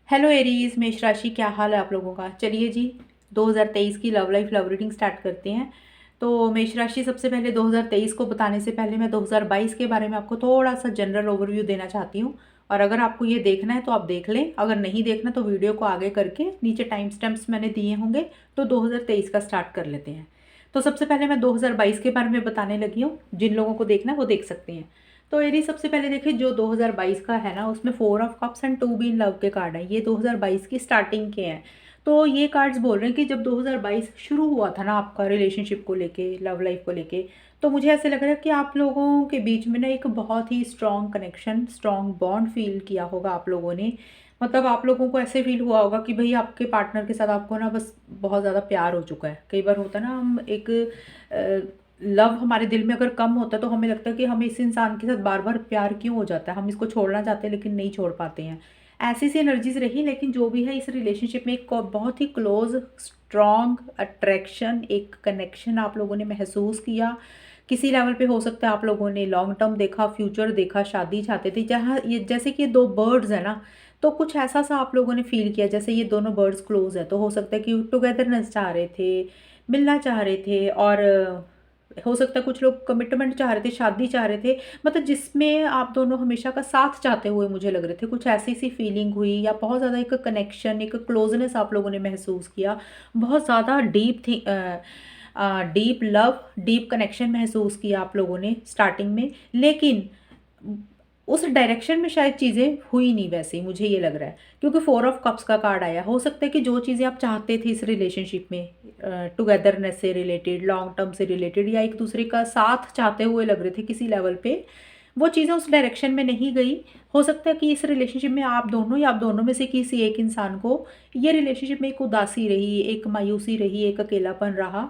Hello Aries, मेष राशि, क्या हाल है आप लोगों का। चलिए जी, 2023 की love life love reading start करते हैं। तो मेष राशि, सबसे पहले 2023 को बताने से पहले मैं 2022 के बारे में आपको थोड़ा सा जनरल ओवरव्यू देना चाहती हूँ। और अगर आपको ये देखना है तो आप देख लें, अगर नहीं देखना तो वीडियो को आगे करके नीचे टाइम स्टैम्प्स मैंने दिए होंगे, तो 2023 का स्टार्ट कर लेते हैं। तो सबसे पहले मैं 2022 के बारे में बताने लगी हूँ। जिन लोगों को देखना है वो देख सकते हैं। तो एरी, सबसे पहले देखिए, जो 2022 का है ना, उसमें 4 of cups and 2 be in love के कार्ड हैं। ये 2022 की स्टार्टिंग के हैं। तो ये कार्ड्स बोल रहे हैं कि जब 2022 शुरू हुआ था ना आपका रिलेशनशिप को लेके, लव लाइफ को लेके, तो मुझे ऐसे लग रहा है कि आप लोगों के बीच में ना एक बहुत ही strong connection, strong bond feel किया होगा आप लोगों ने। मतलब आप लोगों को ऐसे फील हुआ होगा कि भाई आपके पार्टनर के साथ आपको ना बस बहुत ज़्यादा प्यार हो चुका है। कई बार होता है ना, हम एक लव हमारे दिल में अगर कम होता है तो हमें लगता है कि हमें इस इंसान के साथ बार बार प्यार क्यों हो जाता है, हम इसको छोड़ना चाहते हैं लेकिन नहीं छोड़ पाते हैं। ऐसी सी एनर्जीज रही। लेकिन जो भी है, इस रिलेशनशिप में एक बहुत ही क्लोज, स्ट्रॉन्ग अट्रैक्शन, एक कनेक्शन आप लोगों ने महसूस किया। किसी लेवल पे हो सकता है आप लोगों ने लॉन्ग टर्म देखा, फ्यूचर देखा, शादी चाहते थे। जहाँ ये जैसे कि ये दो बर्ड्स है ना, तो कुछ ऐसा सा आप लोगों ने फील किया जैसे ये दोनों बर्ड्स क्लोज है। तो हो सकता है कि टुगेदरनेस चाह रहे थे, मिलना चाह रहे थे, और हो सकता है कुछ लोग कमिटमेंट चाह रहे थे, शादी चाह रहे थे। मतलब जिसमें आप दोनों हमेशा का साथ चाहते हुए मुझे लग रहे थे। कुछ ऐसी सी फीलिंग हुई, या बहुत ज़्यादा एक कनेक्शन, एक क्लोजनेस आप लोगों ने महसूस किया। बहुत ज़्यादा डीप थी, डीप लव, डीप कनेक्शन महसूस किया आप लोगों ने स्टार्टिंग में। लेकिन उस डायरेक्शन में शायद चीज़ें हुई नहीं वैसे, मुझे ये लग रहा है। क्योंकि 4 ऑफ कप्स का कार्ड आया। हो सकता है कि जो चीज़ें आप चाहते थे इस रिलेशनशिप में, टुगेदरनेस से रिलेटेड, लॉन्ग टर्म से रिलेटेड, या एक दूसरे का साथ चाहते हुए लग रहे थे किसी लेवल पे, वो चीज़ें उस डायरेक्शन में नहीं गई। हो सकता है कि इस रिलेशनशिप में आप दोनों, या आप दोनों में से किसी एक इंसान को ये रिलेशनशिप में एक उदासी रही, एक मायूसी रही, एक अकेलापन रहा।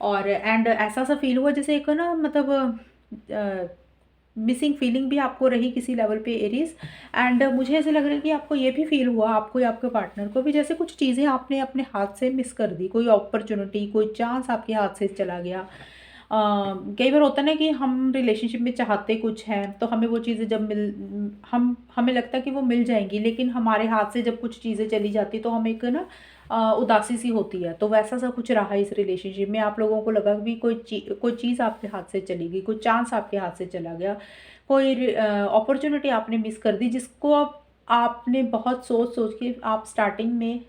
और एंड ऐसा सा फील हुआ जैसे एक ना, मतलब मिसिंग फीलिंग भी आपको रही किसी लेवल पे एरीज। एंड मुझे ऐसे लग रहा है कि आपको ये भी फील हुआ, आपको या आपके पार्टनर को भी, जैसे कुछ चीज़ें आपने अपने हाथ से मिस कर दी। कोई अपॉर्चुनिटी, कोई चांस आपके हाथ से चला गया। कई बार होता है ना कि हम रिलेशनशिप में चाहते कुछ हैं, तो हमें वो चीज़ें जब हमें लगता है कि वो मिल जाएंगी, लेकिन हमारे हाथ से जब कुछ चीज़ें चली जाती तो हमें एक ना उदासी सी होती है। तो वैसा सा कुछ रहा इस रिलेशनशिप में। आप लोगों को लगा कि कोई चीज़ आपके हाथ से चली गई, कोई चांस आपके हाथ से चला गया, कोई अपॉर्चुनिटी आपने मिस कर दी, जिसको अब आपने बहुत सोच सोच के आप स्टार्टिंग में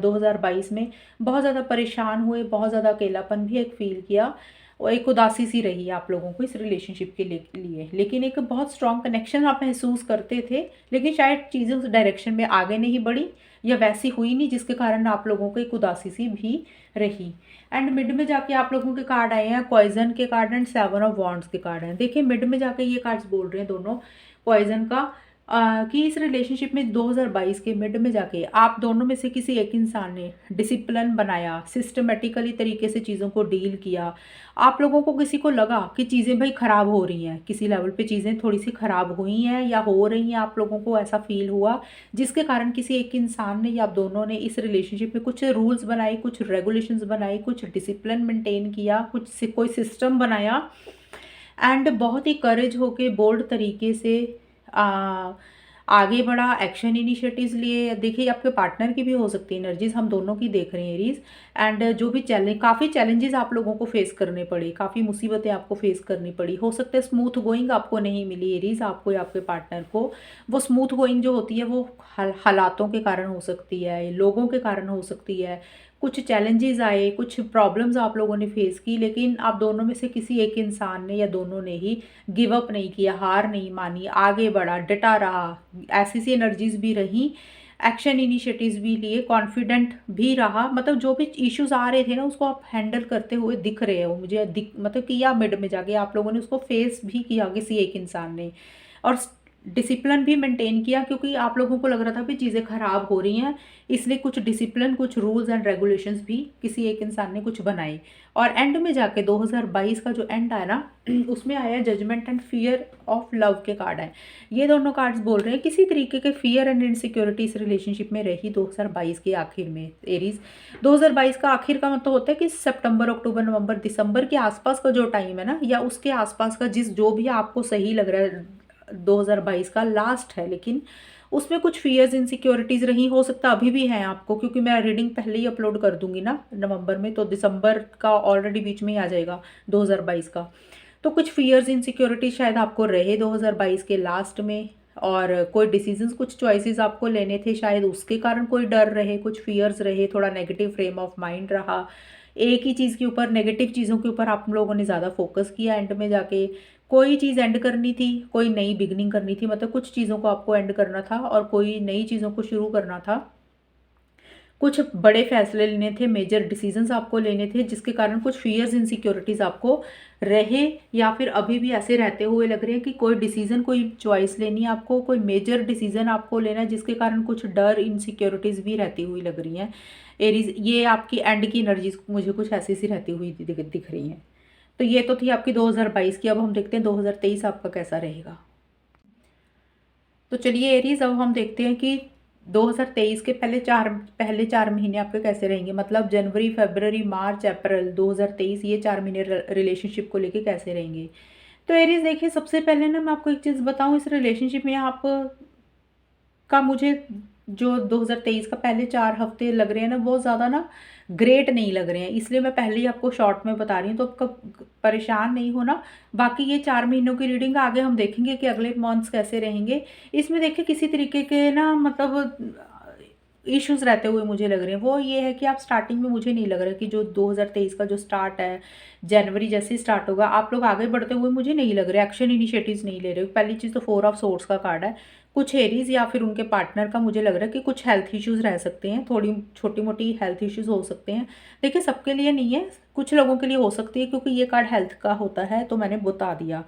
2022 में बहुत ज़्यादा परेशान हुए, बहुत ज़्यादा अकेलापन भी एक फ़ील किया, और एक उदासी सी रही आप लोगों को इस रिलेशनशिप के लिए। लेकिन एक बहुत स्ट्रॉन्ग कनेक्शन आप महसूस करते थे। लेकिन शायद चीज़ें उस डायरेक्शन में आगे नहीं बढ़ी, या वैसी हुई नहीं, जिसके कारण आप लोगों को एक उदासी सी भी रही। एंड मिड में जाके आप लोगों के कार्ड आए हैं, पॉइजन के कार्ड एंड 7 ऑफ वॉन्ड्स के कार्ड हैं। देखिए, मिड में जाके ये कार्ड्स बोल रहे हैं दोनों, पॉइजन का, कि इस रिलेशनशिप में 2022 के मिड में जाके आप दोनों में से किसी एक इंसान ने डिसिप्लिन बनाया, सिस्टमेटिकली तरीके से चीज़ों को डील किया। आप लोगों को, किसी को लगा कि चीज़ें भाई ख़राब हो रही हैं, किसी लेवल पे चीज़ें थोड़ी सी ख़राब हुई हैं या हो रही हैं, आप लोगों को ऐसा फील हुआ, जिसके कारण किसी एक इंसान ने या आप दोनों ने इस रिलेशनशिप में कुछ रूल्स बनाए, कुछ रेगुलेशंस बनाए, कुछ डिसिप्लिन मेंटेन किया, कोई सिस्टम बनाया। एंड बहुत ही करेज होके, बोल्ड तरीके से आ, आगे बढ़ा, एक्शन इनिशिएटिव्स लिए। देखिए, आपके पार्टनर की भी हो सकती है एनर्जीज, हम दोनों की देख रहे हैं एरीज। एंड जो भी काफ़ी चैलेंजेस आप लोगों को फेस करने पड़े, काफ़ी मुसीबतें आपको फेस करनी पड़ी। हो सकता है स्मूथ गोइंग आपको नहीं मिली एरीज, आपको या आपके पार्टनर को। वो स्मूथ गोइंग जो होती है वो हालातों के कारण हो सकती है, लोगों के कारण हो सकती है। कुछ चैलेंजेस आए, कुछ प्रॉब्लम्स आप लोगों ने फेस की, लेकिन आप दोनों में से किसी एक इंसान ने या दोनों ने ही गिव अप नहीं किया, हार नहीं मानी, आगे बढ़ा, डटा रहा। ऐसी सी एनर्जीज भी रही, एक्शन इनिशिएटिव्स भी लिए, कॉन्फिडेंट भी रहा। मतलब जो भी इश्यूज आ रहे थे ना, उसको आप हैंडल करते हुए दिख रहे हो मुझे, मतलब किया मिड में जाके आप लोगों ने उसको फेस भी किया किसी एक इंसान ने। और डिसिप्लिन भी मेंटेन किया, क्योंकि आप लोगों को लग रहा था कि चीज़ें खराब हो रही हैं, इसलिए कुछ डिसिप्लिन, कुछ रूल्स एंड रेगुलेशंस भी किसी एक इंसान ने कुछ बनाए। और एंड में जाके 2022 का जो एंड आया ना, उसमें आया judgement and fear of love के कार्ड है। ये दोनों कार्ड्स बोल रहे हैं किसी तरीके के फियर एंड इनसिक्योरिटी इस रिलेशनशिप में रही 2022 के आखिर में एरीज। 2022 का आखिर का मतलब होता है कि सितंबर, अक्टूबर, नवंबर, दिसंबर के आसपास का जो टाइम है ना, या उसके आसपास का जो भी आपको सही लग रहा है, 2022 का लास्ट है, लेकिन उसमें कुछ फियर्स इनसिक्योरिटीज़ रही, हो सकता अभी भी हैं आपको, क्योंकि मैं रीडिंग पहले ही अपलोड कर दूंगी ना नवंबर में, तो दिसंबर का ऑलरेडी बीच में ही आ जाएगा 2022 का। तो कुछ फियर्स इनसिक्योरिटी शायद आपको रहे 2022 के लास्ट में, और कोई डिसीजंस कुछ चॉइसेस आपको लेने थे, शायद उसके कारण कोई डर रहे, कुछ फियर्स रहे, थोड़ा नेगेटिव फ्रेम ऑफ माइंड रहा, एक ही चीज़ के ऊपर, नेगेटिव चीज़ों के ऊपर आप लोगों ने ज़्यादा फोकस किया। एंड में जाके कोई चीज़ एंड करनी थी, कोई नई बिगनिंग करनी थी, मतलब कुछ चीज़ों को आपको एंड करना था और कोई नई चीज़ों को शुरू करना था। कुछ बड़े फैसले लेने थे, मेजर डिसीजंस आपको लेने थे, जिसके कारण कुछ फियर्स इनसिक्योरिटीज़ आपको रहे, या फिर अभी भी ऐसे रहते हुए लग रहे हैं कि कोई डिसीजन, कोई चॉइस लेनी है आपको, कोई मेजर डिसीजन आपको लेना है, जिसके कारण कुछ डर इनसिक्योरिटीज़ भी रहती हुई लग रही हैं। एरीज, ये आपकी एंड की एनर्जीज मुझे कुछ ऐसी सी रहती हुई दिख रही हैं। तो ये तो थी आपकी 2022 की। अब हम देखते हैं 2023 आपका कैसा रहेगा। तो चलिए एरीज, अब हम देखते हैं कि 2023 के पहले चार महीने आपके कैसे रहेंगे, मतलब जनवरी, फरवरी, मार्च, अप्रैल 2023, ये 4 महीने रिलेशनशिप को लेके कैसे रहेंगे। तो एरीज देखिए, सबसे पहले ना मैं आपको एक चीज़ बताऊं, इस रिलेशनशिप में आप का मुझे जो 2023 का पहले 4 हफ्ते लग रहे हैं ना, बहुत ज़्यादा ना ग्रेट नहीं लग रहे हैं, इसलिए मैं पहले ही आपको शॉर्ट में बता रही हूँ, तो आपका परेशान नहीं होना। बाकी ये 4 महीनों की रीडिंग आगे हम देखेंगे कि अगले मंथ्स कैसे रहेंगे। इसमें देखिए किसी तरीके के ना मतलब इश्यूज रहते हुए मुझे लग रहे हैं। वो ये है कि आप स्टार्टिंग में, मुझे नहीं लग रहा कि जो 2023 का जो स्टार्ट है, जनवरी जैसे ही स्टार्ट होगा, आप लोग आगे बढ़ते हुए मुझे नहीं लग रहा, एक्शन इनिशिएटिव्स नहीं ले रहे हो। पहली चीज़ तो 4 ऑफ सोर्ड्स का कार्ड है। कुछ एरीज या फिर उनके पार्टनर का मुझे लग रहा है कि कुछ हेल्थ इश्यूज रह सकते हैं, थोड़ी छोटी मोटी हेल्थ इश्यूज हो सकते हैं। देखिए सबके लिए नहीं है, कुछ लोगों के लिए हो सकती है, क्योंकि ये कार्ड हेल्थ का होता है, तो मैंने बता दिया।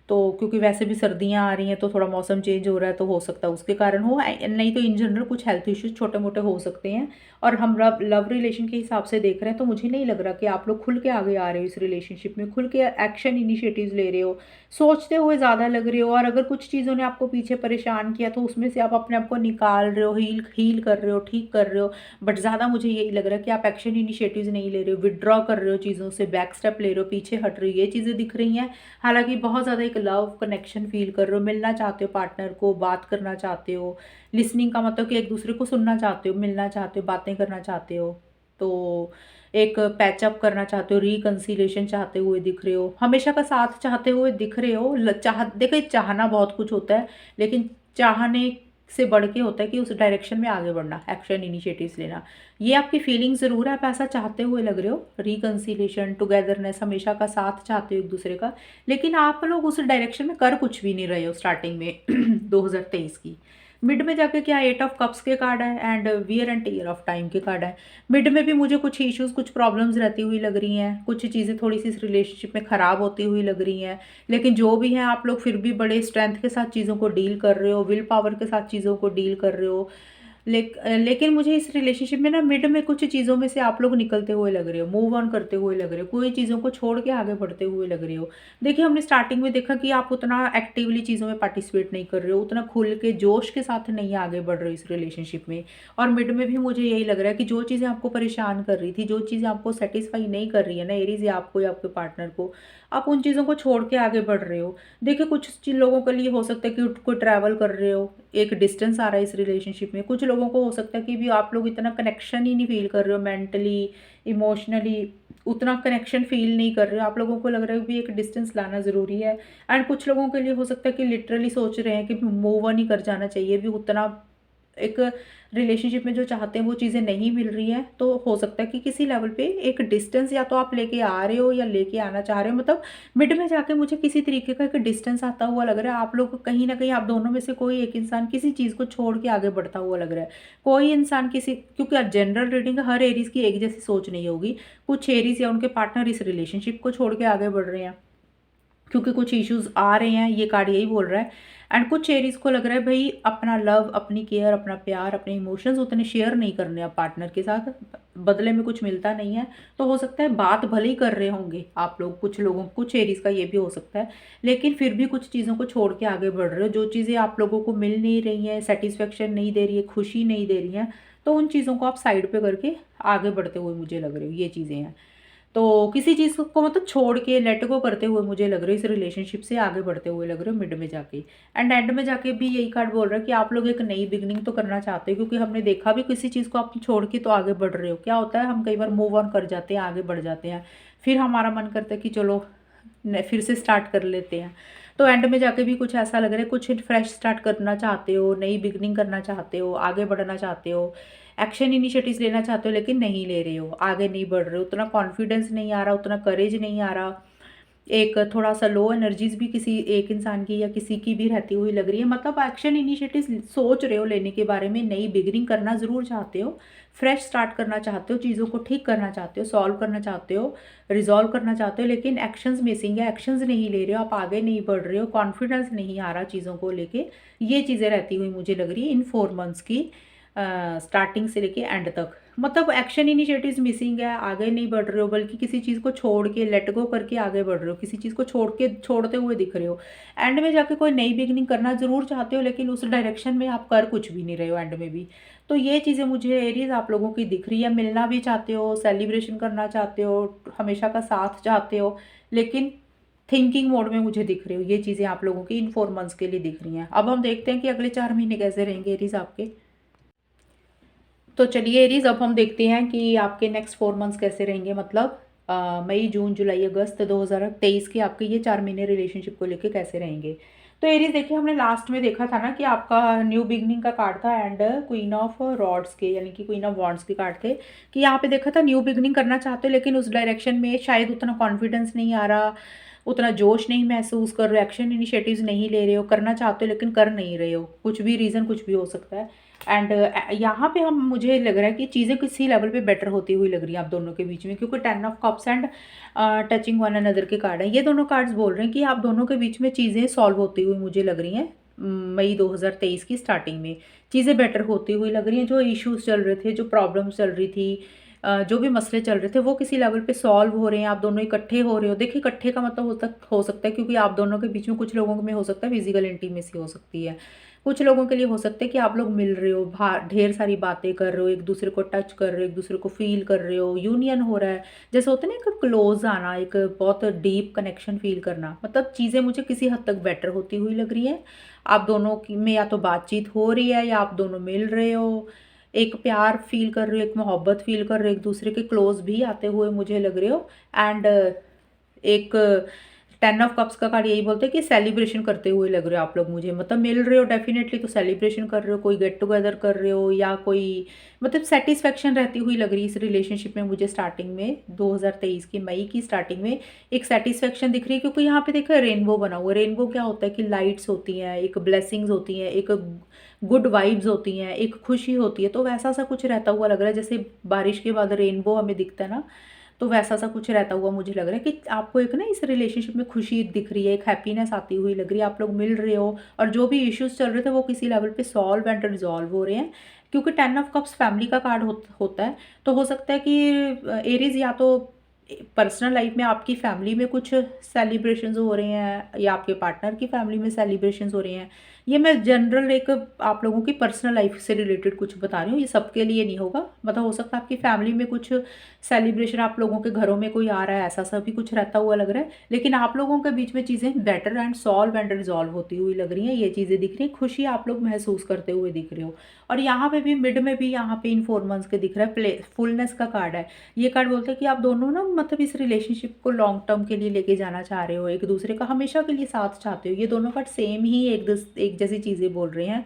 तो क्योंकि वैसे भी सर्दियाँ आ रही हैं, तो थोड़ा मौसम चेंज हो रहा है, तो हो सकता है उसके कारण हो, नहीं तो इन जनरल कुछ हेल्थ इश्यूज छोटे मोटे हो सकते हैं। और हम लव रिलेशन के हिसाब से देख रहे हैं, तो मुझे नहीं लग रहा कि आप लोग खुल के आगे आ रहे हो इस रिलेशनशिप में, खुल के एक्शन इनिशिएटिव्स ले रहे हो, सोचते हुए ज़्यादा लग रहे हो। और अगर कुछ चीज़ों ने आपको पीछे परेशान किया, तो उसमें से आप अपने आप को निकाल रहे हो, हील कर रहे हो, ठीक कर रहे हो। बट ज़्यादा मुझे यही लग रहा है कि आप एक्शन इनिशिएटिव्स नहीं ले रहे हो, विदड्रॉ कर रहे हो चीज़ों से, बैक स्टेप ले रहे हो, पीछे हट रहे हो, ये चीज़ें दिख रही हैं। हालांकि बहुत ज़्यादा एक लव कनेक्शन फील कर रहे हो, मिलना चाहते हो पार्टनर को, बात करना चाहते हो। लिसनिंग का मतलब कि एक दूसरे को सुनना चाहते हो, मिलना चाहते हो, बातें करना चाहते हो। तो एक पैचअप करना चाहते हो, रिकंसिलेशन चाहते हुए दिख रहे हो, हमेशा का साथ चाहते हुए दिख रहे हो। देखिए चाहना बहुत कुछ होता है, लेकिन चाहने से बढ़ के होता है कि उस डायरेक्शन में आगे बढ़ना, एक्शन इनिशिएटिव्स लेना। ये आपकी फीलिंग ज़रूर है, आप ऐसा चाहते हुए लग रहे हो, रिकंसिलेशन, टुगेदरनेस, हमेशा का साथ चाहते हो एक दूसरे का। लेकिन आप लोग उस डायरेक्शन में कर कुछ भी नहीं रहे हो स्टार्टिंग में 2023 की। मिड में जाके क्या 8 ऑफ कप्स के कार्ड है and wear and tear of time के कार्ड है। मिड में भी मुझे कुछ इश्यूज, कुछ प्रॉब्लम्स रहती हुई लग रही हैं, कुछ चीज़ें थोड़ी सी इस रिलेशनशिप में ख़राब होती हुई लग रही हैं। लेकिन जो भी है, आप लोग फिर भी बड़े स्ट्रेंथ के साथ चीज़ों को डील कर रहे हो, विल पावर के साथ चीज़ों को डील कर रहे हो। लेकिन मुझे इस रिलेशनशिप में ना मिड में कुछ चीज़ों में से आप लोग निकलते हुए लग रहे हो, मूव ऑन करते हुए लग रहे हो, कोई चीज़ों को छोड़ के आगे बढ़ते हुए लग रहे हो। देखिए हमने स्टार्टिंग में देखा कि आप उतना एक्टिवली चीज़ों में पार्टिसिपेट नहीं कर रहे हो, उतना खुल के जोश के साथ नहीं आगे बढ़ रहे हो इस रिलेशनशिप में। और मिड में भी मुझे यही लग रहा है कि जो चीज़ें आपको परेशान कर रही थी, जो चीज़ें आपको सेटिस्फाई नहीं कर रही है ना एरीज, या आपको या आपके पार्टनर को, आप उन चीज़ों को छोड़ के आगे बढ़ रहे हो। देखिए कुछ लोगों के लिए हो सकता है कि कोई ट्रैवल कर रहे हो, एक डिस्टेंस आ रहा है इस रिलेशनशिप में। कुछ लोगों को हो सकता है कि भी आप लोग इतना कनेक्शन ही नहीं फील कर रहे हो, मेंटली, इमोशनली उतना कनेक्शन फील नहीं कर रहे हो, आप लोगों को लग रहा है कि भी एक डिस्टेंस लाना ज़रूरी है। एंड कुछ लोगों के लिए हो सकता है कि लिटरली सोच रहे हैं कि मूव ऑन ही कर जाना चाहिए, भी उतना एक रिलेशनशिप में जो चाहते हैं वो चीज़ें नहीं मिल रही हैं। तो हो सकता है कि किसी लेवल पे एक डिस्टेंस या तो आप लेके आ रहे हो या लेके आना चाह रहे हो, मतलब मिड में जाके मुझे किसी तरीके का एक डिस्टेंस आता हुआ लग रहा है। आप लोग कहीं ना कहीं, आप दोनों में से कोई एक इंसान किसी चीज़ को छोड़ के आगे बढ़ता हुआ लग रहा है। कोई इंसान किसी, क्योंकि जनरल रीडिंग हर एरीज की एक जैसी सोच नहीं होगी, कुछ एरीज या उनके पार्टनर इस रिलेशनशिप को छोड़ के आगे बढ़ रहे हैं क्योंकि कुछ इश्यूज आ रहे हैं, ये कार्ड यही बोल रहा है। एंड कुछ एरीज को लग रहा है भाई अपना लव, अपनी केयर, अपना प्यार, अपने इमोशंस उतने शेयर नहीं करने आप पार्टनर के साथ, बदले में कुछ मिलता नहीं है। तो हो सकता है बात भले ही कर रहे होंगे आप लोग, कुछ लोगों, कुछ एरीज का ये भी हो सकता है, लेकिन फिर भी कुछ चीज़ों को छोड़ के आगे बढ़ रहे हो। जो चीज़ें आप लोगों को मिल नहीं रही हैं, सेटिस्फेक्शन नहीं दे रही है, खुशी नहीं दे रही हैं, तो उन चीज़ों को आप साइड पे करके आगे बढ़ते हुए मुझे लग रहे हो, ये चीज़ें हैं। तो किसी चीज़ को मतलब छोड़ के लेट गो करते हुए मुझे लग रहा है, इस रिलेशनशिप से आगे बढ़ते हुए लग रहे हो मिड में जाके। एंड एंड में जाके भी यही कार्ड बोल रहा है कि आप लोग एक नई बिगनिंग तो करना चाहते हो, क्योंकि हमने देखा भी किसी चीज़ को आप छोड़ के तो आगे बढ़ रहे हो। क्या होता है, हम कई बार मूव ऑन कर जाते हैं, आगे बढ़ जाते हैं, फिर हमारा मन करता है कि चलो फिर से स्टार्ट कर लेते हैं। तो एंड में जाके भी कुछ ऐसा लग रहा है, कुछ फ्रेश स्टार्ट करना चाहते हो, नई बिगनिंग करना चाहते हो, आगे बढ़ना चाहते हो, एक्शन इनिशिएटिव्स लेना चाहते हो, लेकिन नहीं ले रहे हो, आगे नहीं बढ़ रहे हो, उतना कॉन्फिडेंस नहीं आ रहा, उतना करेज नहीं आ रहा। एक थोड़ा सा लो एनर्जीज भी किसी एक इंसान की या किसी की भी रहती हुई लग रही है। मतलब एक्शन इनिशिएटिव्स सोच रहे हो लेने के बारे में, नई बिगनिंग करना ज़रूर चाहते हो, फ्रेश स्टार्ट करना चाहते हो, चीज़ों को ठीक करना चाहते हो, सॉल्व करना चाहते हो, रिजॉल्व करना चाहते हो, लेकिन एक्शंस मिसिंग है, एक्शंस नहीं ले रहे हो, आप आगे नहीं बढ़ रहे हो, कॉन्फिडेंस नहीं आ रहा चीज़ों को लेके। ये चीज़ें रहती हुई मुझे लग रही है इन 4 मंथ्स की स्टार्टिंग से लेके एंड तक। मतलब एक्शन इनिशिएटिव्स मिसिंग है, आगे नहीं बढ़ रहे हो, बल्कि किसी चीज़ को छोड़ के लेट गो करके आगे बढ़ रहे हो, किसी चीज़ को छोड़ते हुए दिख रहे हो। एंड में जाके कोई नई बिगनिंग करना ज़रूर चाहते हो, लेकिन उस डायरेक्शन में आप कर कुछ भी नहीं रहे हो एंड में भी। तो ये चीज़ें मुझे एरीज आप लोगों की दिख रही है। मिलना भी चाहते हो, सेलिब्रेशन करना चाहते हो, हमेशा का साथ चाहते हो, लेकिन थिंकिंग मोड में मुझे दिख रही हो। ये चीज़ें आप लोगों की इन 4 मंथ्स के लिए दिख रही हैं। अब हम देखते हैं कि अगले 4 महीने कैसे रहेंगे एरीज आपके। तो चलिए एरीज, अब हम देखते हैं कि आपके नेक्स्ट 4 मंथ्स कैसे रहेंगे। मतलब मई, जून, जुलाई, अगस्त 2023 के आपके ये 4 महीने रिलेशनशिप को लेके कैसे रहेंगे। तो एरीज देखिए, हमने लास्ट में देखा था ना कि आपका न्यू बिगनिंग का कार्ड था एंड क्वीन ऑफ रॉड्स के, यानी कि क्वीन ऑफ वॉन्ड्स के कार्ड थे। कि यहाँ पे देखा था न्यू बिगनिंग करना चाहते हो, लेकिन उस डायरेक्शन में शायद उतना कॉन्फिडेंस नहीं आ रहा, उतना जोश नहीं महसूस कर रहे हो, एक्शन इनिशिएटिव्स नहीं ले रहे हो, करना चाहते हो लेकिन कर नहीं रहे हो, कुछ भी रीज़न कुछ भी हो सकता है। एंड यहाँ पे हम मुझे लग रहा है कि चीज़ें किसी लेवल पे बेटर होती हुई लग रही हैं आप दोनों के बीच में, क्योंकि 10 of cups and touching one another के कार्ड है। ये दोनों कार्ड्स बोल रहे हैं कि आप दोनों के बीच में चीज़ें सॉल्व होती हुई मुझे लग रही हैं। मई 2023 की स्टार्टिंग में चीज़ें बेटर होती हुई लग रही हैं। जो इश्यूज चल रहे थे, जो प्रॉब्लम्स चल रही थी, जो भी मसले चल रहे थे, वो किसी लेवल पे सॉल्व हो रहे हैं। आप दोनों इकट्ठे हो रहे हो। देखिए, इकट्ठे का मतलब हो सकता है क्योंकि आप दोनों के बीच में कुछ लोगों में हो सकता है फिजिकल इंटीमेसी हो सकती है, कुछ लोगों के लिए हो सकता है कि आप लोग मिल रहे हो, ढेर सारी बातें कर रहे हो, एक दूसरे को टच कर रहे हो, एक दूसरे को फील कर रहे हो, यूनियन हो रहा है। जैसे होता है ना, एक क्लोज आना, एक बहुत डीप कनेक्शन फील करना। मतलब चीज़ें मुझे किसी हद तक बेटर होती हुई लग रही हैं। आप दोनों में या तो बातचीत हो रही है, या आप दोनों मिल रहे हो, एक प्यार फील कर रहे हो, एक मोहब्बत फील कर रहे हो, एक दूसरे के क्लोज भी आते हुए मुझे लग रहे हो। एंड एक 10 ऑफ कप्स का कार्ड यही बोलते हैं कि सेलिब्रेशन करते हुए लग रहे हो आप लोग मुझे। मतलब मिल रहे हो डेफिनेटली, तो सेलिब्रेशन कर रहे हो, कोई गेट टुगेदर कर रहे हो, या कोई मतलब सेटिस्फेक्शन रहती हुई लग रही है इस रिलेशनशिप में मुझे। स्टार्टिंग में 2023 की मई की स्टार्टिंग में एक सेटिस्फेक्शन दिख रही है, क्योंकि यहाँ पे देखो रेनबो बना हुआ है। रेनबो क्या होता है कि लाइट्स होती हैं, एक ब्लेसिंग्स होती हैं, एक गुड वाइब्स होती हैं, एक खुशी होती है। तो वैसा सा कुछ रहता हुआ लग रहा है, जैसे बारिश के बाद रेनबो हमें दिखता है ना, तो वैसा सा कुछ रहता हुआ मुझे लग रहा है कि आपको एक ना इस रिलेशनशिप में खुशी दिख रही है, एक हैप्पीनेस आती हुई लग रही है। आप लोग मिल रहे हो, और जो भी इश्यूज चल रहे थे वो किसी लेवल पे सॉल्व एंड रिजॉल्व हो रहे हैं, क्योंकि 10 ऑफ कप्स फैमिली का कार्ड होता है। तो हो सकता है कि एरीज या तो पर्सनल लाइफ में आपकी फैमिली में कुछ सेलिब्रेशंस हो रहे हैं, या आपके पार्टनर की फैमिली में सेलिब्रेशंस हो रहे हैं। ये मैं जनरल एक आप लोगों की पर्सनल लाइफ से रिलेटेड कुछ बता रही हूँ, ये सबके लिए नहीं होगा। मतलब हो सकता है आपकी फैमिली में कुछ सेलिब्रेशन, आप लोगों के घरों में कोई आ रहा है, ऐसा सा भी कुछ रहता हुआ लग रहा है। लेकिन आप लोगों के बीच में चीज़ें better and solve and resolve होती हुई लग रही हैं। ये चीज़ें दिख रही हैं, खुशी आप लोग महसूस करते हुए दिख रहे हो। और यहाँ पे भी मिड में भी यहाँ पे इन 4 मंथ्स के दिख रहा है फुलनेस का कार्ड है। ये कार्ड बोलते हैं कि आप दोनों ना मतलब इस रिलेशनशिप को लॉन्ग टर्म के लिए लेके जाना चाह रहे हो, एक दूसरे का हमेशा के लिए साथ चाहते हो। ये दोनों कार्ड सेम ही एक जैसी चीज़ें बोल रहे हैं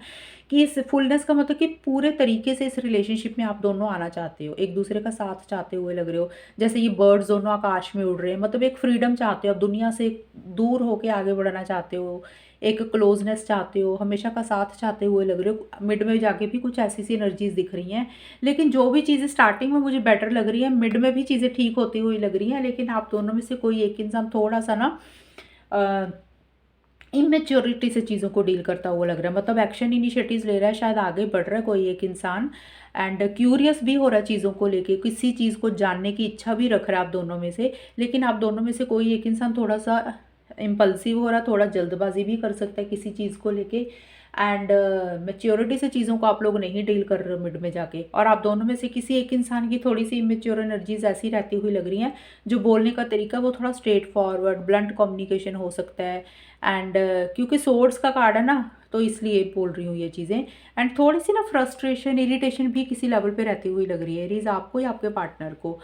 कि इस फुलनेस का मतलब कि पूरे तरीके से इस रिलेशनशिप में आप दोनों आना चाहते हो, एक दूसरे का साथ चाहते हुए लग रहे हो। जैसे ये बर्ड्स दोनों आकाश में उड़ रहे हैं, मतलब एक फ्रीडम चाहते हो, आप दुनिया से दूर होके आगे बढ़ना चाहते हो, एक क्लोजनेस चाहते हो, हमेशा का साथ चाहते हुए लग रहे हो। मिड में जाके भी कुछ ऐसी सी एनर्जीज दिख रही हैं। लेकिन जो भी चीज़ें स्टार्टिंग में मुझे बेटर लग रही है, मिड में भी चीज़ें ठीक होती हुई लग रही हैं। लेकिन आप दोनों में से कोई एक इंसान थोड़ा सा ना इमेच्योरिटी से चीज़ों को डील करता हुआ लग रहा है। मतलब एक्शन इनिशिएटिव्स ले रहा है, शायद आगे बढ़ रहा है कोई एक इंसान, एंड क्यूरियस भी हो रहा है चीज़ों को लेके, किसी चीज़ को जानने की इच्छा भी रख रहा है आप दोनों में से। लेकिन आप दोनों में से कोई एक इंसान थोड़ा सा इम्पल्सिव हो रहा है, थोड़ा जल्दबाजी भी कर सकता है किसी चीज़ को लेके। एंड मेच्योरिटी से चीज़ों को आप लोग नहीं डील कर रहे हो मिड में जाके, और आप दोनों में से किसी एक इंसान की थोड़ी सी इमेच्योर एनर्जीज ऐसी रहती हुई लग रही हैं, जो बोलने का तरीका वो थोड़ा स्ट्रेट फॉरवर्ड ब्लंट कम्युनिकेशन हो सकता है। एंड क्योंकि सोर्ड्स का कार्ड है ना, तो इसलिए बोल रही हूँ ये चीज़ें। एंड थोड़ी सी ना फ्रस्ट्रेशन इरिटेशन भी किसी लेवल पे रहती हुई लग रही है एरीज, आपको या आपके पार्टनर को।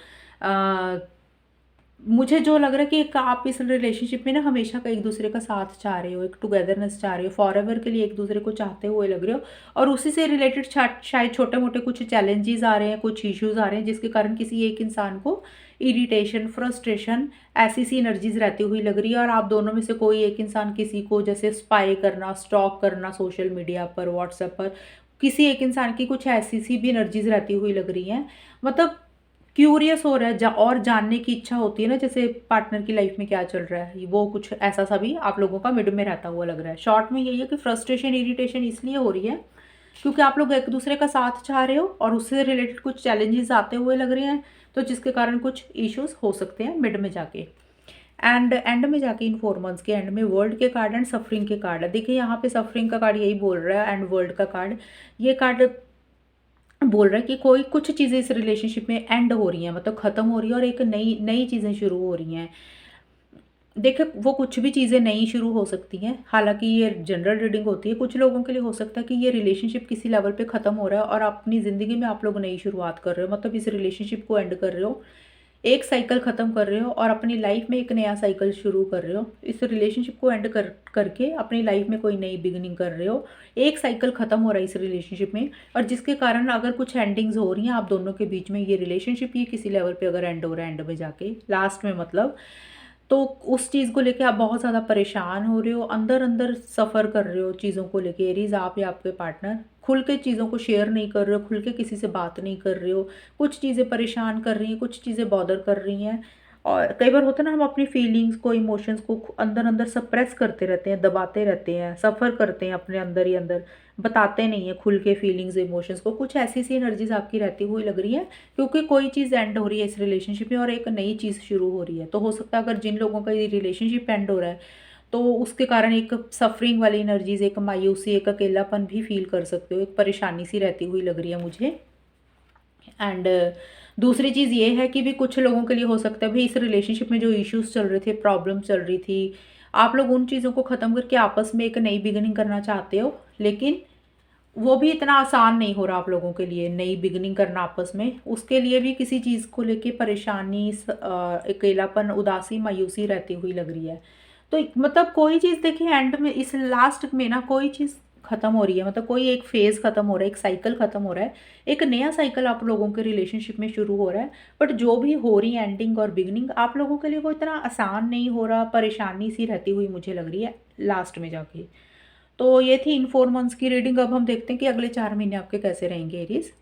मुझे जो लग रहा है कि एक आप इस रिलेशनशिप में ना हमेशा का एक दूसरे का साथ चाह रहे हो, एक टुगेदरनेस चाह रहे हो, फॉरएवर के लिए एक दूसरे को चाहते हुए लग रहे हो, और उसी से रिलेटेड शायद छोटे मोटे कुछ चैलेंजेस आ रहे हैं, कुछ इश्यूज आ रहे हैं, जिसके कारण किसी एक इंसान को इरिटेशन फ्रस्ट्रेशन ऐसी सी एनर्जीज रहती हुई लग रही है। और आप दोनों में से कोई एक इंसान किसी को जैसे स्पाई करना, स्टॉक करना सोशल मीडिया पर, व्हाट्सएप पर, किसी एक इंसान की कुछ ऐसी सी भी एनर्जीज रहती हुई लग रही हैं। मतलब क्यूरियस हो रहा है और जानने की इच्छा होती है ना, जैसे पार्टनर की लाइफ में क्या चल रहा है, वो कुछ ऐसा सा भी आप लोगों का मिड में रहता हुआ लग रहा है। शॉर्ट में यही है कि फ्रस्ट्रेशन इरिटेशन इसलिए हो रही है क्योंकि आप लोग एक दूसरे का साथ चाह रहे हो और उससे रिलेटेड कुछ चैलेंजेस आते हुए लग रहे हैं, तो जिसके कारण कुछ इश्यूज हो सकते हैं मिड में जाके। एंड में जाके इन 4 मंथ्स के एंड में वर्ल्ड के कार्ड एंड सफरिंग के कार्ड है। देखिए यहाँ पे सफरिंग का कार्ड यही बोल रहा है, एंड वर्ल्ड का कार्ड, ये कार्ड बोल रहा है कि कोई कुछ चीज़ें इस रिलेशनशिप में एंड हो रही हैं, मतलब ख़त्म हो रही है और एक नई नई चीज़ें शुरू हो रही हैं। देखिए वो कुछ भी चीज़ें नई शुरू हो सकती हैं, हालांकि ये जनरल रीडिंग होती है। कुछ लोगों के लिए हो सकता है कि ये रिलेशनशिप किसी लेवल पे ख़त्म हो रहा है और अपनी ज़िंदगी में आप लोग नई शुरुआत कर रहे हो, मतलब इस रिलेशनशिप को एंड कर रहे हो, एक साइकिल ख़त्म कर रहे हो और अपनी लाइफ में एक नया साइकिल शुरू कर रहे हो। इस रिलेशनशिप को एंड करके अपनी लाइफ में कोई नई बिगिनिंग कर रहे हो। एक साइकिल ख़त्म हो रहा है इस रिलेशनशिप में, और जिसके कारण अगर कुछ एंडिंग्स हो रही हैं आप दोनों के बीच में, ये रिलेशनशिप ये किसी लेवल पे अगर एंड हो रहा है, एंड में जाके लास्ट में मतलब, तो उस चीज़ को लेके आप बहुत ज़्यादा परेशान हो रहे हो, अंदर अंदर सफ़र कर रहे हो चीज़ों को लेके एरीज, आप या आपके पार्टनर खुल के चीज़ों को शेयर नहीं कर रहे हो, खुल के किसी से बात नहीं कर रहे हो। कुछ चीज़ें परेशान कर रही हैं, कुछ चीज़ें बॉदर कर रही हैं, और कई बार होता है ना हम अपनी फीलिंग्स को, इमोशंस को अंदर अंदर सप्रेस करते रहते हैं, दबाते रहते हैं, सफ़र करते हैं अपने अंदर ही अंदर, बताते नहीं है खुल के फीलिंग्स इमोशंस को। कुछ ऐसी सी एनर्जीज आपकी रहती हुई लग रही है क्योंकि कोई चीज़ एंड हो रही है इस रिलेशनशिप में और एक नई चीज़ शुरू हो रही है। तो हो सकता है अगर जिन लोगों का ये रिलेशनशिप एंड हो रहा है तो उसके कारण एक सफरिंग वाली एनर्जीज, एक मायूसी, एक अकेलापन भी फील कर सकते हो, एक परेशानी सी रहती हुई लग रही है मुझे। एंड दूसरी चीज़ ये है कि भी कुछ लोगों के लिए हो सकता है भी इस रिलेशनशिप में जो इश्यूज चल रहे थे, प्रॉब्लम चल रही थी, आप लोग उन चीज़ों को ख़त्म करके आपस में एक नई बिगिनिंग करना चाहते हो, लेकिन वो भी इतना आसान नहीं हो रहा आप लोगों के लिए नई बिगिनिंग करना आपस में। उसके लिए भी किसी चीज़ को लेके परेशानी, अकेलापन, उदासी, मायूसी रहती हुई लग रही है। तो मतलब कोई चीज़ देखिए एंड में इस लास्ट में ना कोई चीज़ ख़त्म हो रही है, मतलब कोई एक फेज़ ख़त्म हो रहा है, एक साइकिल ख़त्म हो रहा है, एक नया साइकिल आप लोगों के रिलेशनशिप में शुरू हो रहा है। बट जो भी हो रही है एंडिंग और बिगनिंग आप लोगों के लिए वो इतना आसान नहीं हो रहा, परेशानी सी रहती हुई मुझे लग रही है लास्ट में जाके। तो ये थी इन 4 मंथ्स की रीडिंग। अब हम देखते हैं कि अगले 4 महीने आपके कैसे रहेंगे एरीज।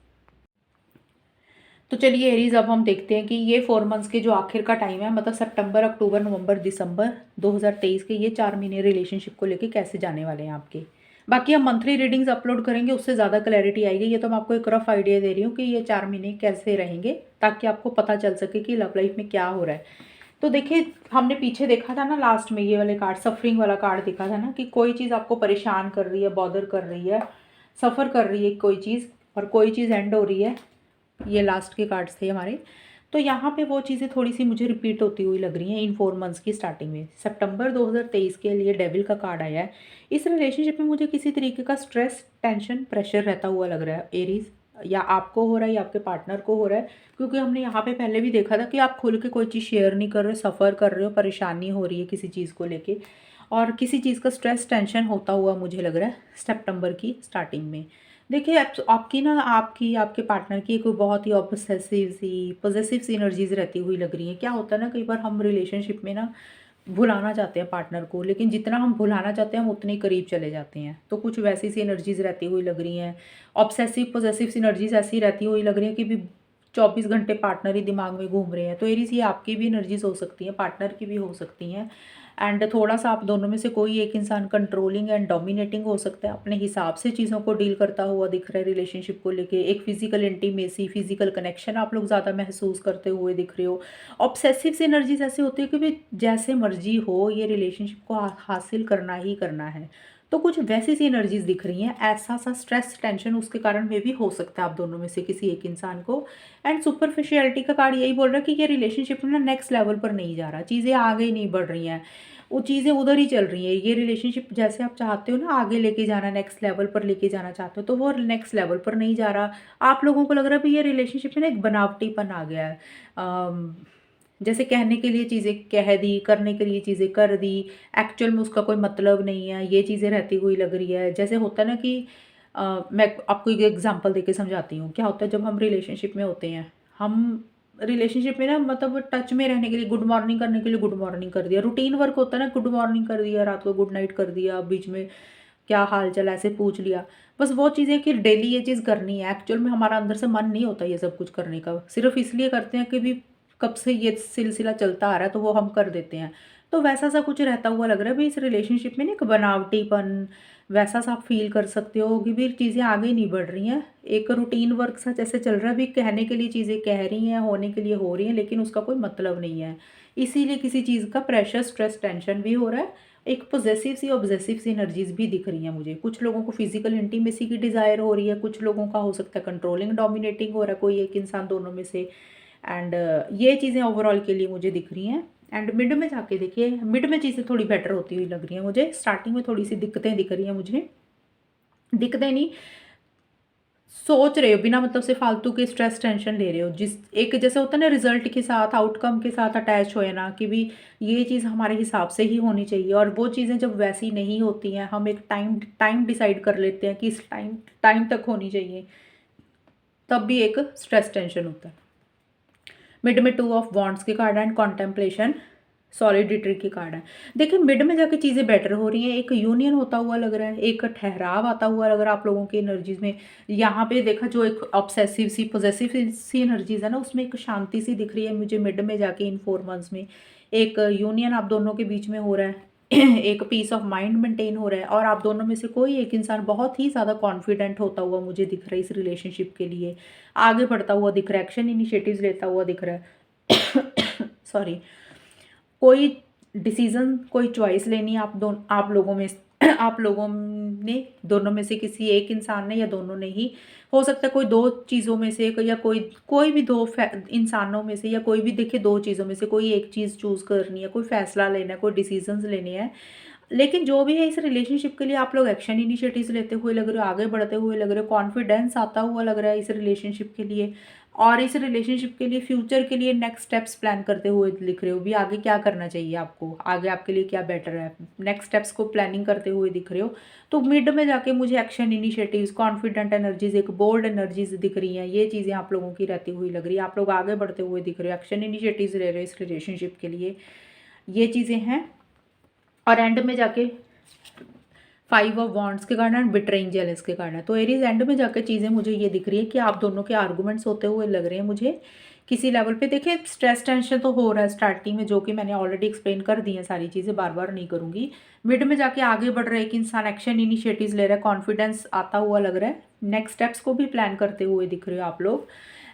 तो चलिए एरीज, अब हम देखते हैं कि ये 4 मंथ्स के जो आखिर का टाइम है, मतलब सितंबर, अक्टूबर, नवंबर, दिसंबर 2023 के ये 4 महीने रिलेशनशिप को लेके कैसे जाने वाले हैं आपके। बाकी हम मंथली रीडिंग्स अपलोड करेंगे, उससे ज़्यादा क्लैरिटी आएगी। ये तो मैं आपको एक रफ आइडिया दे रही हूँ कि ये 4 महीने कैसे रहेंगे, ताकि आपको पता चल सके कि लव लाइफ में क्या हो रहा है। तो देखिए हमने पीछे देखा था ना, लास्ट में ये वाले कार्ड, सफरिंग वाला कार्ड दिखा था ना, कि कोई चीज़ आपको परेशान कर रही है, बॉदर कर रही है, सफ़र कर रही है कोई चीज़, और कोई चीज़ एंड हो रही है। ये लास्ट के कार्ड्स थे हमारे। तो यहाँ पे वो चीज़ें थोड़ी सी मुझे रिपीट होती हुई लग रही हैं इन 4 मंथ्स की स्टार्टिंग में। सितंबर 2023 के लिए डेविल का कार्ड आया है। इस रिलेशनशिप में मुझे किसी तरीके का स्ट्रेस, टेंशन, प्रेशर रहता हुआ लग रहा है एरीज, या आपको हो रहा है या आपके पार्टनर को हो रहा है, क्योंकि हमने यहाँ पे पहले भी देखा था कि आप खुल के कोई चीज़ शेयर नहीं कर रहे, सफ़र कर रहे हो, परेशानी हो रही है किसी चीज़ को लेके, और किसी चीज़ का स्ट्रेस, टेंशन होता हुआ मुझे लग रहा है सितंबर की स्टार्टिंग में। देखिए आपकी ना, आपकी आपके पार्टनर की कोई बहुत ही ऑब्सेसिव सी, पॉजेसिव सी एनर्जीज रहती हुई लग रही है। क्या होता है ना, कई बार हम रिलेशनशिप में ना भुलाना चाहते हैं पार्टनर को, लेकिन जितना हम भुलाना चाहते हैं हम उतने ही करीब चले जाते हैं। तो कुछ वैसी सी एनर्जीज रहती हुई लग रही हैं। ऑब्सेसिव पॉजेसिव सी एनर्जीज ऐसी रहती हुई लग रही है कि भी 24 घंटे पार्टनर ही दिमाग में घूम रहे हैं। तो एरीज, ये आपकी भी एनर्जीज हो सकती हैं, पार्टनर की भी हो सकती हैं। एंड थोड़ा सा आप दोनों में से कोई एक इंसान कंट्रोलिंग एंड डोमिनेटिंग हो सकता है, अपने हिसाब से चीज़ों को डील करता हुआ दिख रहा है रिलेशनशिप को लेके। एक फिजिकल इंटीमेसी, फिजिकल कनेक्शन आप लोग ज़्यादा महसूस करते हुए दिख रहे हो। ऑब्सेसिव से एनर्जीज ऐसी होती है कि भी जैसे मर्जी हो, ये रिलेशनशिप को हासिल करना ही करना है। तो कुछ वैसी सी एनर्जीज दिख रही हैं, ऐसा सा स्ट्रेस टेंशन उसके कारण में भी हो सकता है आप दोनों में से किसी एक इंसान को। एंड सुपरफिशियलिटी का कार्ड यही बोल रहा है कि ये रिलेशनशिप ना नेक्स्ट लेवल पर नहीं जा रहा, चीज़ें आगे नहीं बढ़ रही हैं, वो चीज़ें उधर ही चल रही हैं। ये रिलेशनशिप जैसे आप चाहते हो ना आगे लेके जाना, नेक्स्ट लेवल पर लेके जाना चाहते हो, तो वो नेक्स्ट लेवल पर नहीं जा रहा। आप लोगों को लग रहा है भी ये रिलेशनशिप में ना एक बनावटीपन आ गया है। जैसे कहने के लिए चीज़ें कह दी, करने के लिए चीज़ें कर दी, एक्चुअल में उसका कोई मतलब नहीं है, ये चीज़ें रहती हुई लग रही है। जैसे होता है ना कि मैं आपको एक एग्जांपल देके समझाती हूँ। क्या होता है जब हम रिलेशनशिप में होते हैं, हम रिलेशनशिप में ना मतलब टच में रहने के लिए गुड मॉर्निंग करने के लिए गुड मॉर्निंग कर दिया, रूटीन वर्क होता है ना, गुड मॉर्निंग कर दिया, रात को गुड नाइट कर दिया, बीच में क्या हाल चाल ऐसे पूछ लिया। बस वो चीज़ें कि डेली ये चीज़ करनी है, एक्चुअल में हमारा अंदर से मन नहीं होता ये सब कुछ करने का, सिर्फ इसलिए करते हैं कि भी कब से ये सिलसिला चलता आ रहा है तो वो हम कर देते हैं। तो वैसा सा कुछ रहता हुआ लग रहा है भाई इस रिलेशनशिप में ना एक बनावटीपन, वैसा सा आप फील कर सकते हो कि भी चीज़ें आगे नहीं बढ़ रही हैं। एक रूटीन वर्क सा जैसे चल रहा है, भी कहने के लिए चीज़ें कह रही हैं, होने के लिए हो रही हैं, लेकिन उसका कोई मतलब नहीं है। इसीलिए किसी चीज़ का प्रेशर, स्ट्रेस, टेंशन भी हो रहा है। एक पॉसेसिव सी, ऑब्सेसिव सी एनर्जीज भी दिख रही हैं मुझे। कुछ लोगों को फिजिकल इंटीमेसी की डिज़ायर हो रही है, कुछ लोगों का हो सकता है कंट्रोलिंग, डोमिनेटिंग हो रहा है कोई एक इंसान दोनों में से। एंड ये चीज़ें ओवरऑल के लिए मुझे दिख रही हैं। एंड मिड में जाके देखिए, मिड में चीज़ें थोड़ी बेटर होती हुई लग रही हैं मुझे। स्टार्टिंग में थोड़ी सी दिक्कतें दिख रही हैं मुझे, दिक्कतें नहीं, सोच रहे हो बिना मतलब से फालतू के स्ट्रेस टेंशन ले रहे हो, जिस एक जैसे होता है ना रिजल्ट के साथ, आउटकम के साथ अटैच हो ना, कि भी ये चीज़ हमारे हिसाब से ही होनी चाहिए। और वो चीज़ें जब वैसी नहीं होती हैं, हम एक टाइम टाइम डिसाइड कर लेते हैं कि इस टाइम टाइम तक होनी चाहिए, तब भी एक स्ट्रेस टेंशन होता है। मिड में 2 ऑफ वॉन्ड्स के कार्ड एंड कॉन्टेम्पलेशन, सॉलिडिटी की कार्ड है। देखिए मिड में जाके चीज़ें बेटर हो रही हैं, एक यूनियन होता हुआ लग रहा है, एक ठहराव आता हुआ लग रहा है आप लोगों की एनर्जीज में। यहाँ पे देखा जो एक ऑब्सेसिव सी, पॉसेसिव सी एनर्जीज है ना, उसमें एक शांति सी दिख रही है मुझे मिड में जाके। इन 4 मंथ्स में एक यूनियन आप दोनों के बीच में हो रहा है, एक पीस ऑफ माइंड मेंटेन हो रहा है, और आप दोनों में से कोई एक इंसान बहुत ही ज़्यादा कॉन्फिडेंट होता हुआ मुझे दिख रहा है इस रिलेशनशिप के लिए, आगे बढ़ता हुआ दिख रहा है, एक्शन इनिशिएटिव्स लेता हुआ दिख रहा है। सॉरी, कोई डिसीजन, कोई चॉइस लेनी है आप लोगों में, आप लोगों ने, दोनों में से किसी एक इंसान ने या दोनों ने ही, हो सकता है कोई 2 चीज़ों में से, या कोई कोई भी 2 इंसानों में से, या कोई भी देखिए 2 चीज़ों में से कोई एक चीज़ चूज़ करनी है, कोई फैसला लेना है, कोई डिसीजंस लेने हैं। लेकिन जो भी है इस रिलेशनशिप के लिए आप लोग एक्शन इनिशिएटिव्स लेते हुए लग रहे हो, आगे बढ़ते हुए लग रहे हो, कॉन्फिडेंस आता हुआ लग रहा है इस रिलेशनशिप के लिए। और इस रिलेशनशिप के लिए, फ्यूचर के लिए नेक्स्ट स्टेप्स प्लान करते हुए दिख रहे हो, भी आगे क्या करना चाहिए आपको, आगे आपके लिए क्या बेटर है, नेक्स्ट स्टेप्स को प्लानिंग करते हुए दिख रहे हो। तो मिड में जाके मुझे एक्शन इनिशिएटिव्स, कॉन्फिडेंट एनर्जीज, एक बोल्ड एनर्जीज दिख रही हैं। ये चीज़ें आप लोगों की रहती हुई लग रही है, आप लोग आगे बढ़ते हुए दिख रहे हो, एक्शन इनिशिएटिव्स ले रहे हो इस रिलेशनशिप के लिए, ये चीज़ें हैं। और एंड में जाके 5 ऑफ वॉन्ड्स के कारण एंड बिट्रेइंग जेलस के कारण है। तो एरीज एंड में जाकर चीज़ें मुझे ये दिख रही है कि आप दोनों के आर्गूमेंट्स होते हुए लग रहे हैं मुझे किसी लेवल पे। देखिए स्ट्रेस टेंशन तो हो रहा है स्टार्टिंग में, जो कि मैंने ऑलरेडी एक्सप्लेन कर दी है सारी चीज़ें, बार बार नहीं करूँगी। मिड में जाके आगे बढ़ रहा है कि इंसान एक्शन इनिशिएटिव्स ले रहा है, कॉन्फिडेंस आता हुआ लग रहा है, नेक्स्ट स्टेप्स को भी प्लान करते हुए दिख रहे हो आप लोग।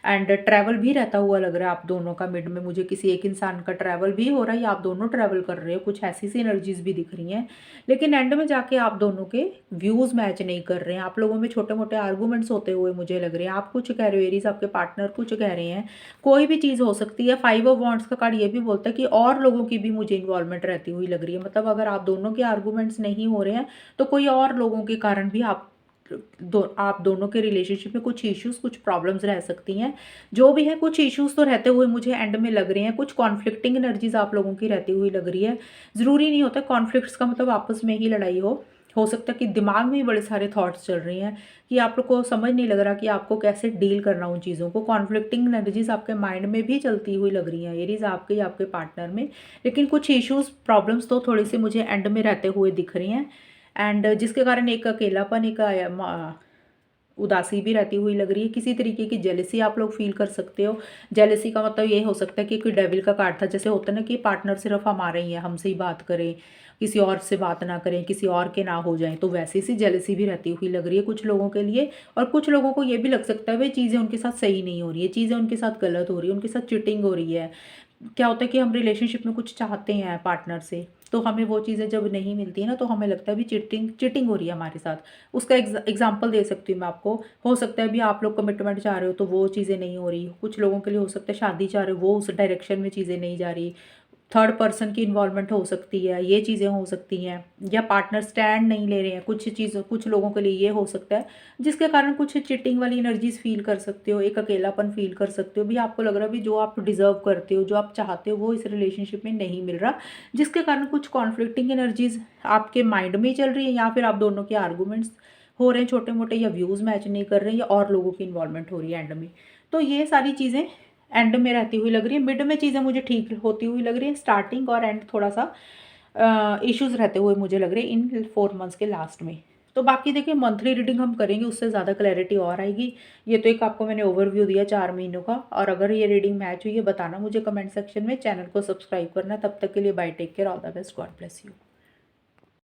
एंड ट्रैवल भी रहता हुआ लग रहा है आप दोनों का मिड में, मुझे किसी एक इंसान का ट्रैवल भी हो रहा है, या आप दोनों ट्रैवल कर रहे हो, कुछ ऐसी सी एनर्जीज भी दिख रही हैं। लेकिन एंड में जाके आप दोनों के व्यूज़ मैच नहीं कर रहे हैं, आप लोगों में छोटे मोटे आर्गूमेंट्स होते हुए मुझे लग रहे हैं। आप कुछ कह रहे हो एरीज, आपके पार्टनर कुछ कह रहे हैं, कोई भी चीज़ हो सकती है। 5 ऑफ वॉन्ड्स का कार्ड ये भी बोलता है कि और लोगों की भी मुझे इन्वॉल्वमेंट रहती हुई लग रही है। मतलब अगर आप दोनों के आर्गूमेंट्स नहीं हो रहे हैं तो कोई और लोगों के कारण भी आप दोनों के रिलेशनशिप में कुछ इश्यूज, कुछ प्रॉब्लम्स रह सकती हैं। जो भी है, कुछ इश्यूज तो रहते हुए मुझे एंड में लग रहे हैं, कुछ कॉन्फ्लिक्टिंग एनर्जीज आप लोगों की रहती हुई लग रही है। ज़रूरी नहीं होता कॉन्फ्लिक्ट्स का मतलब आपस में ही लड़ाई हो सकता है कि दिमाग में बड़े सारे थॉट्स चल रहे हैं कि आप लोग को समझ नहीं लग रहा कि आपको कैसे डील करना उन चीज़ों को। कॉन्फ्लिक्टिंग एनर्जीज आपके माइंड में भी चलती हुई लग रही हैं एरीज, आपके या आपके पार्टनर में। लेकिन कुछ इश्यूज, प्रॉब्लम्स तो थोड़ी सी मुझे एंड में रहते हुए दिख रही हैं, एंड जिसके कारण एक अकेलापन, एक उदासी भी रहती हुई लग रही है। किसी तरीके की जेलसी आप लोग फील कर सकते हो। जेलसी का मतलब ये हो सकता है कि कोई डेविल का कार्ड था, जैसे होता है ना कि पार्टनर सिर्फ हमारे ही है, हमसे ही बात करें, किसी और से बात ना करें, किसी और के ना हो जाएं, तो वैसी सी जेलसी भी रहती हुई लग रही है कुछ लोगों के लिए। और कुछ लोगों को ये भी लग सकता है भाई चीज़ें उनके साथ सही नहीं हो रही है, चीज़ें उनके साथ गलत हो रही है, उनके साथ चिटिंग हो रही है। क्या होता है कि हम रिलेशनशिप में कुछ चाहते हैं पार्टनर से, तो हमें वो चीज़ें जब नहीं मिलती है ना, तो हमें लगता है भी चीटिंग चीटिंग हो रही है हमारे साथ। उसका एग्जांपल दे सकती हूँ मैं आपको। हो सकता है भी आप लोग कमिटमेंट चाह रहे हो तो वो चीज़ें नहीं हो रही, कुछ लोगों के लिए हो सकता है शादी चाह रहे हो, वो उस डायरेक्शन में चीज़ें नहीं जा रही, थर्ड पर्सन की इन्वॉल्वमेंट हो सकती है, ये चीज़ें हो सकती हैं, या पार्टनर स्टैंड नहीं ले रहे हैं, कुछ चीज़ कुछ लोगों के लिए ये हो सकता है, जिसके कारण कुछ चीटिंग वाली एनर्जीज फील कर सकते हो, एक अकेलापन फील कर सकते हो भी। आपको लग रहा है भी जो आप डिजर्व करते हो, जो आप चाहते हो, वो इस रिलेशनशिप में नहीं मिल रहा, जिसके कारण कुछ कॉन्फ्लिक्टिंग एनर्जीज आपके माइंड में ही चल रही है, या फिर आप दोनों के आर्गूमेंट्स हो रहे हैं छोटे मोटे, या व्यूज़ मैच नहीं कर रहे हैं, या और लोगों की इन्वॉल्वमेंट हो रही है एंड में। तो ये सारी चीज़ें एंड में रहती हुई लग रही है। मिड में चीज़ें मुझे ठीक होती हुई लग रही है, स्टार्टिंग और एंड थोड़ा सा इश्यूज रहते हुए मुझे लग रहे हैं इन 4 मंथ्स के लास्ट में। तो बाकी देखिए मंथली रीडिंग हम करेंगे, उससे ज़्यादा क्लैरिटी और आएगी। ये तो एक आपको मैंने ओवरव्यू दिया 4 महीनों का, और अगर ये रीडिंग मैच हुई है बताना मुझे कमेंट सेक्शन में, चैनल को सब्सक्राइब करना। तब तक के लिए bye, take care, all the best, God bless you.